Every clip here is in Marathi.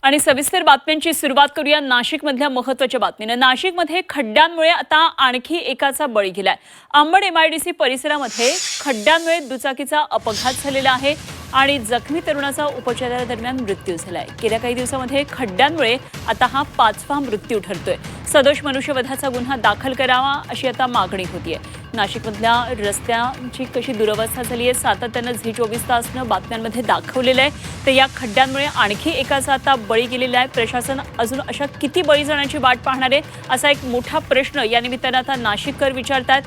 आणि सविस्तर बातम्यांची सुरुवात करूया नाशिकमधल्या महत्त्वाच्या बातमीने। नाशिकमध्ये खड्ड्यांमुळे आता आणखी एकाचा बळी गेलाय। अंबड MIDC परिसरामध्ये खड्ड्यांमुळे दुचाकीचा अपघात झालेला आहे आणि जखमी तरुणाचा उपचारादरम्यान मृत्यू झालाय। गेल्या काही दिवसांमध्ये खड्ड्यांमुळे आता हा 5वा मृत्यू ठरतोय। सदोष मनुष्यवधाचा गुन्हा दाखल करावा अशी आता मागणी होतीये। नाशिकमधल्या रस्त्यांची कशी दुरवस्था झाली आहे सातत्यानं झी24 तासनं बातम्यांमध्ये दाखवलेलं आहे। तर या खड्ड्यांमुळे आणखी एकाचा आता बळी गेलेला आहे। प्रशासन अजून अशा किती बळी जाण्याची वाट पाहणार आहे असा एक मोठा प्रश्न या निमित्तानं आता नाशिककर विचारतात।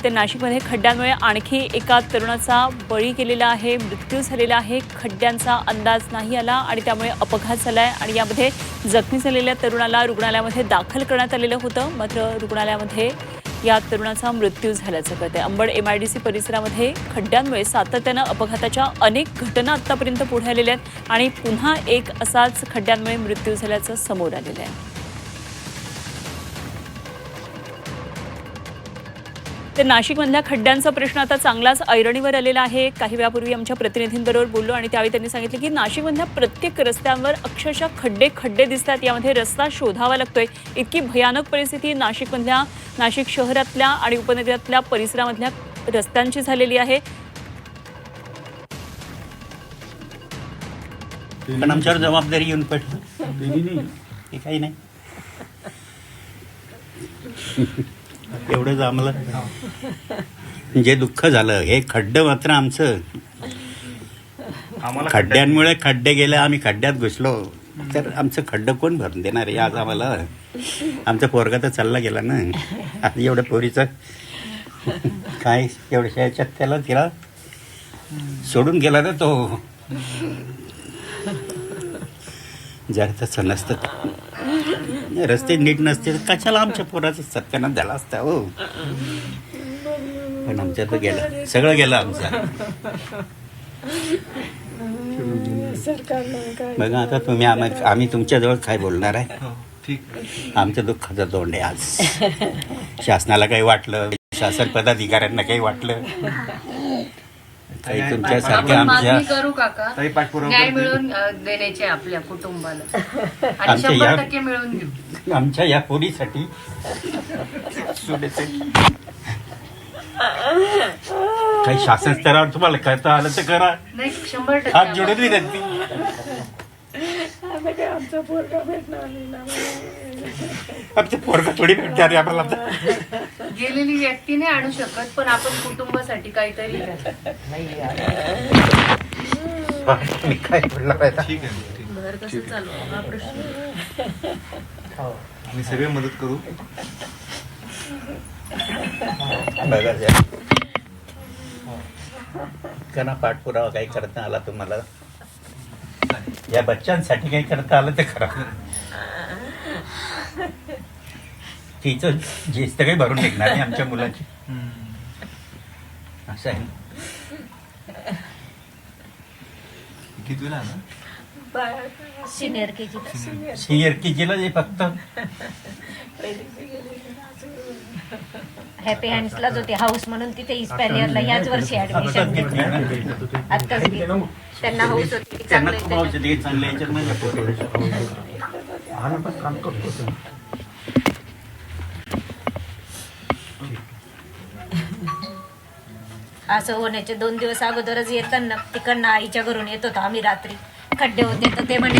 तर नाशिकमध्ये खड्ड्यांमुळे आणखी एका तरुणाचा बळी गेलेला आहे, मृत्यू झालेला आहे। खड्ड्यांचा अंदाज नाही आला आणि त्यामुळे अपघात झालाय आणि यामध्ये जखमी झालेल्या तरुणाला रुग्णालयामध्ये दाखल करण्यात आलेलं होतं, मात्र रुग्णालयामध्ये या तरुणाचा मृत्यू झाल्याचं कळतंय। अंबड MIDC परिसरामध्ये खड्ड्यांमुळे सातत्यानं अपघाताच्या अनेक घटना आतापर्यंत पुढे आलेल्या आहेत आणि पुन्हा एक असाच खड्ड्यांमुळे मृत्यू झाल्याचं समोर आलेलं आहे। तर नाशिकमधल्या खड्ड्यांचा प्रश्न आता चांगलाच ऐरणीवर आलेला आहे। काही वेळापूर्वी आमच्या प्रतिनिधींबरोबर बोललो आणि त्यावेळी त्यांनी सांगितलं की नाशिकमधल्या प्रत्येक रस्त्यांवर अक्षरशः खड्डे दिसतात। यामध्ये रस्ता शोधावा लागतोय। इतकी भयानक परिस्थिती नाशिक शहरातल्या आणि उपनगरातल्या परिसरामधल्या रस्त्यांची झालेली आहे। पण आमच्यावर जबाबदारी येऊन पडली काही नाही एवढंच आम्हाला जे दुःख झालं हे खड्डं मात्र आमचं खड्ड्यांमुळे खड्डे गेले आम्ही खड्ड्यात घुसलो तर आमचं खड्डं कोण भरून देणार आहे आज आम्हाला। आमचा पोरगा तर चालला गेला ना आज एवढ्या पोरीचं काय एवढ्या याच्यात तिला सोडून गेला ना तो। जर तसं नसतं रस्ते नीट नसते तर कशाला आमच्या पोराचं सत्यानाश झाला असता हो। पण आमच्या तर गेलं सगळं गेलं आमचं। बघा आता तुम्ही आम्ही तुमच्याजवळ काय बोलणार आहे। आमच्या दुःखाचा तोंड आहे आज। शासनाला काही वाटलं, शासन पदाधिकाऱ्यांना काही वाटलं काही तुमच्यासारख्या आमच्या करू काका न्याय मिळवून देण्याचे आपल्या कुटुंबाला आणि 100% मिळवून देऊ आमच्या या पोरीसाठी काही शासन स्तरावर तुम्हाला करता आलं तर करा नाही 100% हात जोडून विनंती। आमचं पोरगा थोडी भेटणार आम्हाला गेलेली व्यक्ती नाही आणू शकत पण आपण कुटुंबासाठी काहीतरी मी काय बोलणार आहे ठीक आहे घर कसं चालू हा प्रश्न आम्ही सगळे मदत करू। बघा करा पाठपुरावा काही करता आला तुम्हाला या बच्चांसाठी काही करता आलं ते खरं तिचं जेच काही भरून निघणार नाही आमच्या मुलाची असं आहे। कितवीला ना सिनियर KG जे फक्त हॅपी हँड्सलाच होते हाऊस म्हणून तिथे इस्पॅनियरला याच वर्षी ऍडमिशन आताच त्यांना हाऊस होती असं होण्याचे 2 दिवस अगोदरच येताना तिकडनं आईच्या घरून येत होतो आम्ही रात्री खड्डे होते तर ते म्हणे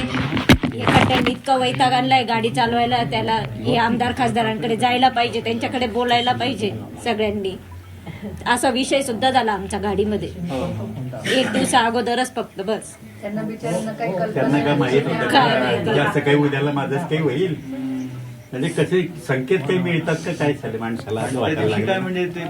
हे खड्ड्यांनी इतकं वैताग आणलाय गाडी चालवायला त्याला हे आमदार खासदारांकडे जायला पाहिजे त्यांच्याकडे बोलायला पाहिजे सगळ्यांनी असा विषय सुद्धा झाला आमच्या गाडीमध्ये 1 दिवसा अगोदरच फक्त बस त्यांना बिचारांना काही त्यांना काय माहित होतं जास्त काही उद्याला माझंच काही होईल म्हणजे कसे संकेत काही मिळतात का काय झाले माणसाला असं वाटायला काय म्हणजे ते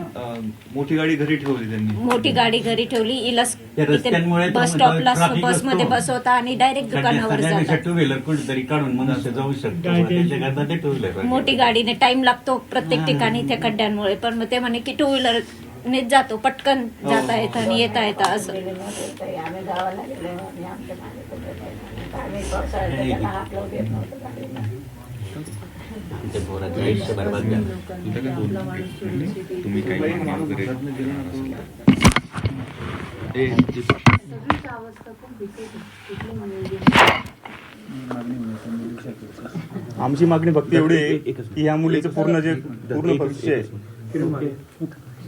मोठी गाडी घरी ठेवली त्यांनी मोठी गाडी घरी ठेवली इलास रस्त्यांमुळे बस स्टॉपला बसमध्ये बसवता आणि डायरेक्ट दुकानावर जातात 2 व्हीलर कुठेतरी काढून मनुष्य जाऊ शकतो ते 2 व्हीलर मोठी गाडीने टाइम लागतो प्रत्येक ठिकाणी त्या खड्ड्यांमुळे पण मग ते म्हणे की 2 व्हीलर नेच जातो पटकन जाता येतं आणि येता येतं असं आयुष्य बरबाद झालं तुम्ही काही सगळीच अवस्था खूप भीती आमची मागणी फक्त एवढी आहे की ह्या मुलीचं पूर्ण भविष्य आहे.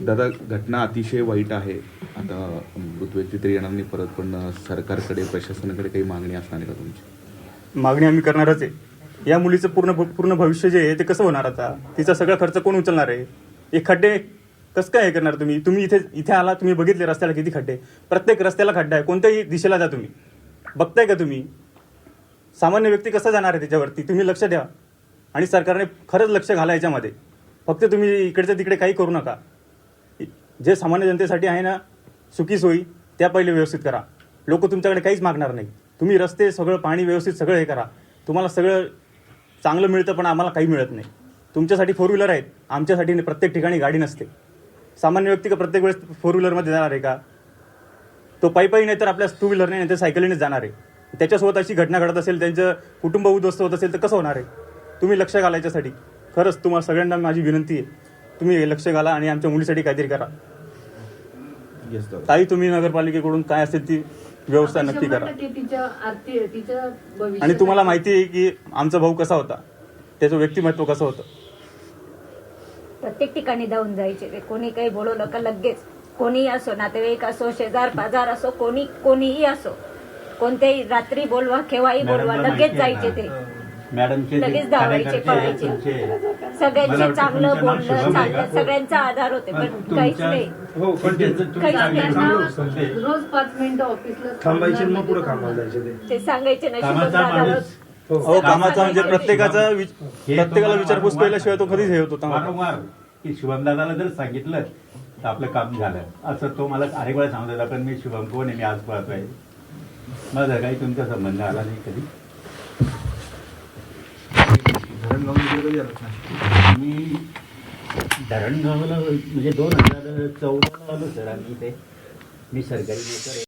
दादा, घटना अतिशय वाईट आहे. आता मृत व्यक्ती तरी येणार नाही परत, पण सरकारकडे प्रशासनाकडे काही मागणी असणार आहे का तुमची? मागणी आम्ही करणारच आहे. या मुलीचं पूर्ण भविष्य जे आहे ते कसं होणार आता? तिचा सगळा खर्च कोण उचलणार आहे? हे खड्डे कसं काय हे करणार तुम्ही इथे आला, तुम्ही बघितले रस्त्याला किती खड्डे, प्रत्येक रस्त्याला खड्डा आहे. कोणत्याही दिशेला जा तुम्ही, बघताय का तुम्ही? सामान्य व्यक्ती कसा जाणार आहे त्याच्यावरती? तुम्ही लक्ष द्या आणि सरकारने खरंच लक्ष घाला याच्यामध्ये. फक्त तुम्ही इकडच्या तिकडे काही करू नका. जे सामान्य जनतेसाठी आहे ना सुखी सोयी, त्या पहिले व्यवस्थित करा. लोक तुमच्याकडे काहीच मागणार नाही. तुम्ही रस्ते सगळं पाणी व्यवस्थित सगळं हे करा. तुम्हाला सगळं चांगलं मिळतं, पण आम्हाला काही मिळत नाही. तुमच्यासाठी 4 व्हीलर आहेत, आमच्यासाठी प्रत्येक ठिकाणी गाडी नसते. सामान्य व्यक्ती का प्रत्येक वेळेस 4 व्हीलरमध्ये जाणार आहे का? तो पायी नाही तर आपल्या 2 व्हीलरने नाही तर सायकलीनेच जाणार आहे. त्याच्यासोबत अशी घटना घडत असेल, त्यांचं कुटुंब उद्ध्वस्त होत असेल तर कसं होणार आहे? तुम्ही लक्ष घाला याच्यासाठी. खरंच तुम्हाला सगळ्यांना माझी विनंती आहे, तुम्ही लक्ष घाला आणि आमच्या मुलीसाठी काहीतरी करा. ताई, तुम्ही नगरपालिकेकडून काय असेल ती व्यवस्था नक्की करा. 100% तिच्या भविष्यात आणि तुम्हाला माहिती आहे की आमचा भाऊ कसा होता, त्याचं व्यक्तिमत्व कसं होतं. प्रत्येक ठिकाणी धावून जायचे ते. कोणी काही बोलवलं का लगेच, कोणीही असो, नातेवाईक असो, शेजार पाजार असो, कोणीही असो, कोणत्याही रात्री बोलवा केव्हाही बोलवा, लगेच जायचे ते. मॅडमचे लगेच धावायचे, पळायचे. सगळ्यांशी चांगलं बोलणं चाललं, सगळ्यांचा आधार होते, पण काहीच नाही. रोज 5 मिनिटं ऑफिसला थांबायचे मग पुढे कामाला जायचे ते सांगायचे नाही. हो, कामाचा म्हणजे प्रत्येकाला विचारपूस केल्याशिवाय तो कधीच हे होतो. वारंवार की शुभमदादाला जर सांगितलं तर आपलं काम झालं, असं तो मला अनेक वेळा सांगत होता. पण मी शुभम कोण आहे, मी आज पळतोय, माझा काही तुमचा संबंध आला नाही कधी. मी धरणगावाला म्हणजे 2014 आलो सर आम्ही इथे. मी सरकारी नोकर आहे.